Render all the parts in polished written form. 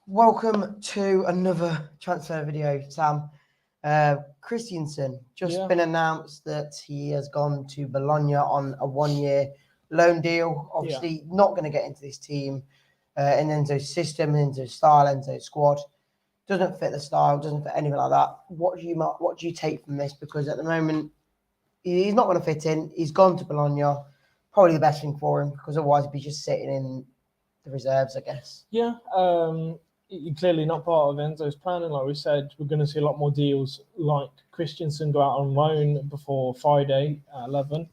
Welcome to another transfer video, Sam. Kristiansen just been announced that he has gone to Bologna on a 1-year loan deal. Obviously, not going to get into this team in Enzo's system, Enzo's style, Enzo's squad. Doesn't fit the style, doesn't fit anything like that. What do you take from this? Because at the moment, he's not going to fit in. He's gone to Bologna. Probably the best thing for him, because otherwise he'd be just sitting in the reserves, I guess. Yeah, clearly not part of Enzo's plan. And like we said, we're going to see a lot more deals like Kristiansen go out on loan before Friday at 11.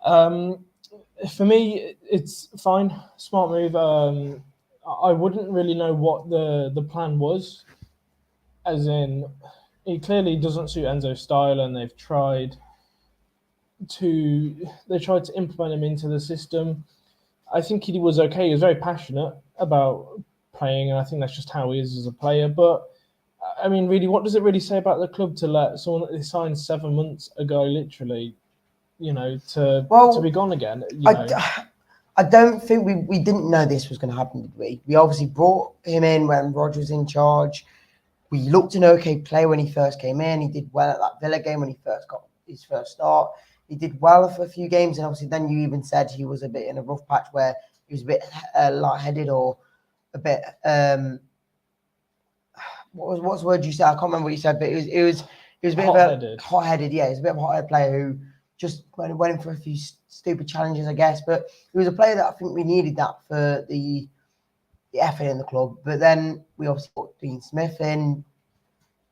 For me, it's fine. Smart move. I wouldn't really know what the plan was. As in, he clearly doesn't suit Enzo's style, and they've tried to implement him into the system. I think he was okay. He was very passionate about playing, and I think that's just how he is as a player. But I mean, really, what does it really say about the club to let someone that they signed 7 months ago, literally, to be gone again? I don't think we didn't know this was going to happen, did we? We obviously brought him in when Roger was in charge. We looked an okay player when he first came in. He did well at that Villa game when he first got his first start. He did well for a few games, and obviously then you even said he was a bit in a rough patch where he was a bit light-headed or a bit what's the word you said? I can't remember what you said, but it was a bit hot-headed. Of a hot-headed. Yeah, he was a bit of a hot-headed player who just went in for a few stupid challenges, I guess. But he was a player that I think we needed that for the effort in the club. But then we obviously put Dean Smith in,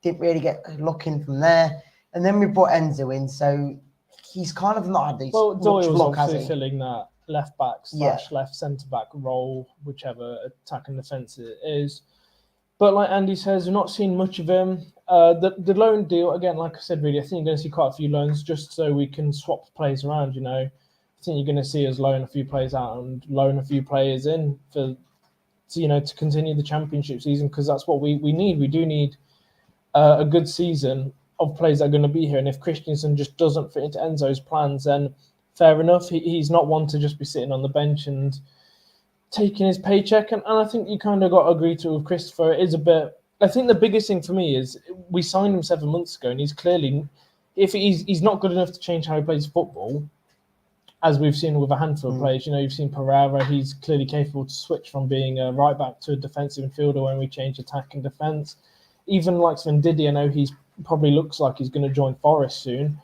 didn't really get a look in from there, and then we brought Enzo in, so he's kind of not had these. Well, Doyle's obviously filling that left back / left centre back role, whichever attack and defence it is. But like Andy says, we're not seeing much of him. The loan deal, again, like I said, really, I think you're going to see quite a few loans just so we can swap players around. I think you're going to see us loan a few players out and loan a few players in to continue the championship season, because that's what we need. We do need a good season of players that are going to be here. And if Kristiansen just doesn't fit into Enzo's plans, then fair enough. He's not one to just be sitting on the bench and taking his paycheck. And I think you kind of got to agree to with Christopher. It is a bit. I think the biggest thing for me is we signed him 7 months ago, and he's clearly, if he's not good enough to change how he plays football, as we've seen with a handful of players. You've seen Pereira. He's clearly capable to switch from being a right back to a defensive midfielder when we change attack and defence. Even like Ndidi, I know he's probably looks like he's going to join Forest soon,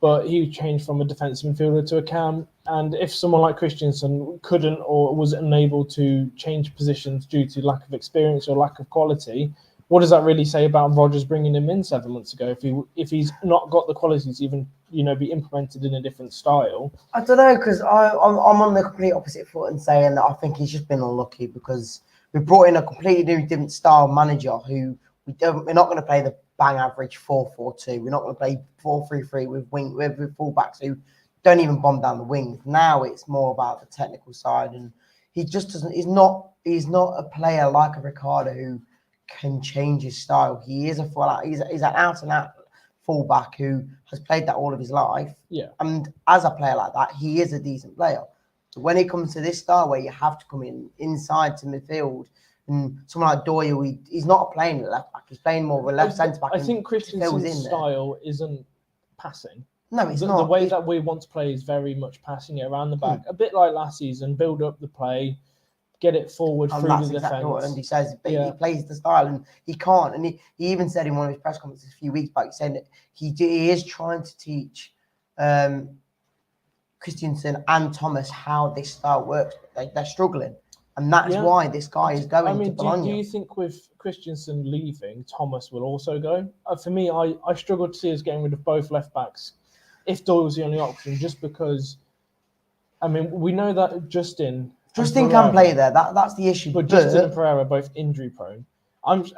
but he changed from a defensive midfielder to a cam. And if someone like Kristiansen couldn't or was unable to change positions due to lack of experience or lack of quality, what does that really say about Rodgers bringing him in 7 months ago if he's not got the qualities to even be implemented in a different style? I don't know, because I'm on the complete opposite foot and saying that I think he's just been unlucky because we brought in a completely new different style manager who we're not going to play the bang average 4-4-2. We're not going to play 4-3-3 with fullbacks who don't even bomb down the wing. Now it's more about the technical side, and he just doesn't. He's not a player like a Ricardo who can change his style. He is he's an out and out fullback who has played that all of his life. Yeah. And as a player like that, he is a decent player. But when it comes to this style where you have to come inside to midfield, and someone like Doyle, he's not playing left back. He's playing more of a left centre back. I think Kristiansen's style isn't passing. No, it's not. The way that we want to play is very much passing it around the back, a bit like last season. Build up the play, get it forward through the defence. Exactly what Andy says. But he plays the style, and he can't. And he even said in one of his press conferences a few weeks back, saying that he is trying to teach Kristiansen and Thomas how this style works. They're struggling. And that's why this guy is going to Bologna. Do you think with Kristiansen leaving, Thomas will also go? For me, I struggle to see us getting rid of both left backs if Doyle's the only option, just because, we know that Justin can play there. That's the issue. But Justin and Pereira are both injury prone.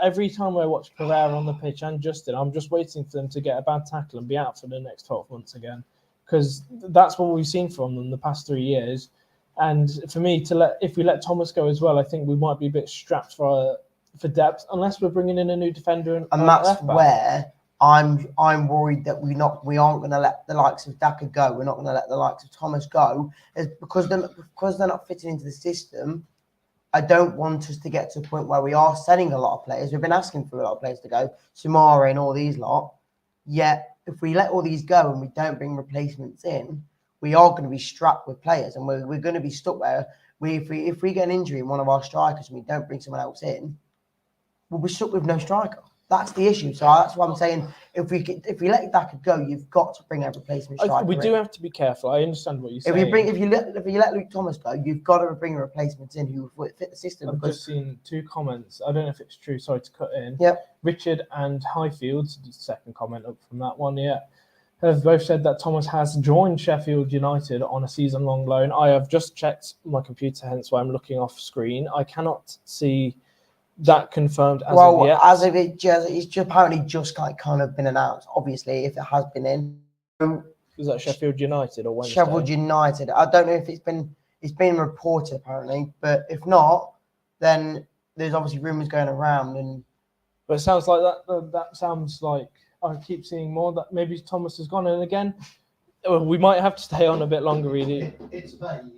Every time I watch Pereira on the pitch and Justin, I'm just waiting for them to get a bad tackle and be out for the next 12 months again, because that's what we've seen from them the past 3 years. And for me, if we let Thomas go as well, I think we might be a bit strapped for depth, unless we're bringing in a new defender. And that's where I'm worried that we aren't going to let the likes of Daka go. We're not going to let the likes of Thomas go, because they're not fitting into the system. I don't want us to get to a point where we are selling a lot of players. We've been asking for a lot of players to go, Sumare and all these lot. Yet, if we let all these go and we don't bring replacements in, we are going to be strapped with players, and we're going to be stuck where if we get an injury in one of our strikers and we don't bring someone else in, we'll be stuck with no striker. That's the issue. So that's why I'm saying if we let Daka go, you've got to bring a replacement striker. We do have to be careful. I understand what you're saying. If you let Luke Thomas go, you've got to bring replacements in who fit the system. I've just seen 2 comments. I don't know if it's true. Sorry to cut in. Yep. Richard and Highfield, second comment up from that one. Yeah, have both said that Thomas has joined Sheffield United on a season-long loan. I have just checked my computer, hence why I'm looking off screen. I cannot see that confirmed as of yet. As of it's just apparently just kind of been announced. Obviously, if it has been in, is that Sheffield United or Wednesday? Sheffield United. I don't know if it's been reported apparently, but if not, then there's obviously rumours going around. But it sounds like that sounds like I keep seeing more that maybe Thomas has gone. And again, we might have to stay on a bit longer. Really, it's vague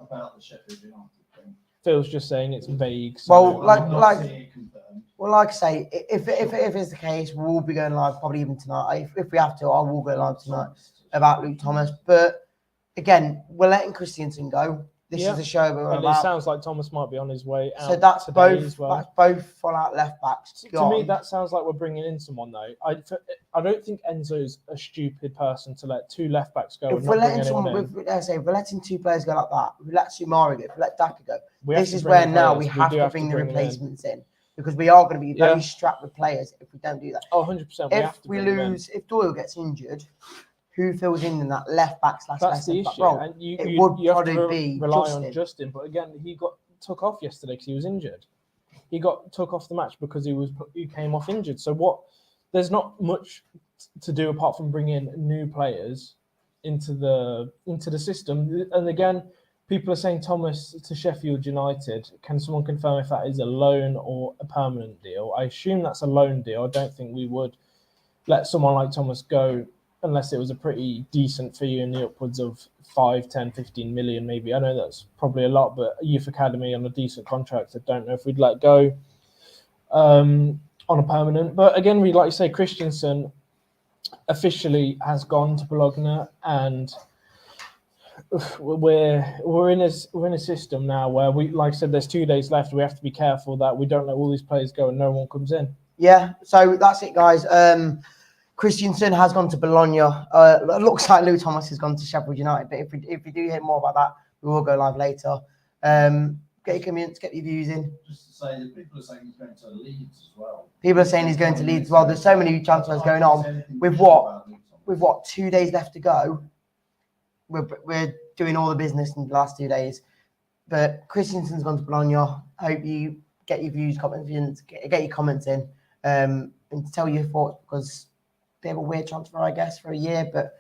about the Sheffield United thing. Phil's just saying it's vague. So like I say, if it's the case, we'll be going live probably even tonight. If we have to, I will go live tonight about Luke Thomas. But again, we're letting Kristiansen go. This is the show we're about. It sounds like Thomas might be on his way out. So that's both as well. That's both full-out left backs. To me, that sounds like we're bringing in someone though. I don't think Enzo's a stupid person to let 2 left backs go. If we're letting we're letting 2 players go like that, we let Sumari go, we let Daka go. This is where now we have to bring the replacements in because we are going to be very strapped with players if we don't do that. Oh, 100%. If Doyle gets injured, who fills in that left back / that's the issue. role? And you probably have to be rely on Justin. But again, he got took off yesterday because he was injured. He got took off the match because he came off injured. So there's not much to do apart from bringing new players into the system. And again, people are saying Thomas to Sheffield United. Can someone confirm if that is a loan or a permanent deal? I assume that's a loan deal. I don't think we would let someone like Thomas go unless it was a pretty decent fee in the upwards of 5, 10, 15 million maybe. I know that's probably a lot, but a youth academy on a decent contract, I don't know if we'd let go on a permanent. But again, we like to say Kristiansen officially has gone to Bologna, and we're in a system now where we, like I said, there's 2 days left. We have to be careful that we don't let all these players go and no one comes in. Yeah, so that's it, guys. Kristiansen has gone to Bologna. It looks like Lou Thomas has gone to Sheffield United. But if we do hear more about that, we will go live later. Get your comments, get your views in. Just to say that people are saying he's going to Leeds as well. People are saying he's going to Leeds as well. There's so many transfers going on. With what 2 days left to go, we're doing all the business in the last 2 days. But Kristiansen's gone to Bologna. I hope you get your views, comments, get your comments in, and tell your thoughts because. Bit of a weird transfer, I guess, for a year, but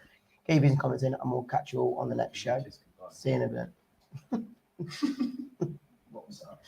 get your views and comments in, and we'll catch you all on the next show. See you in a bit. What was that?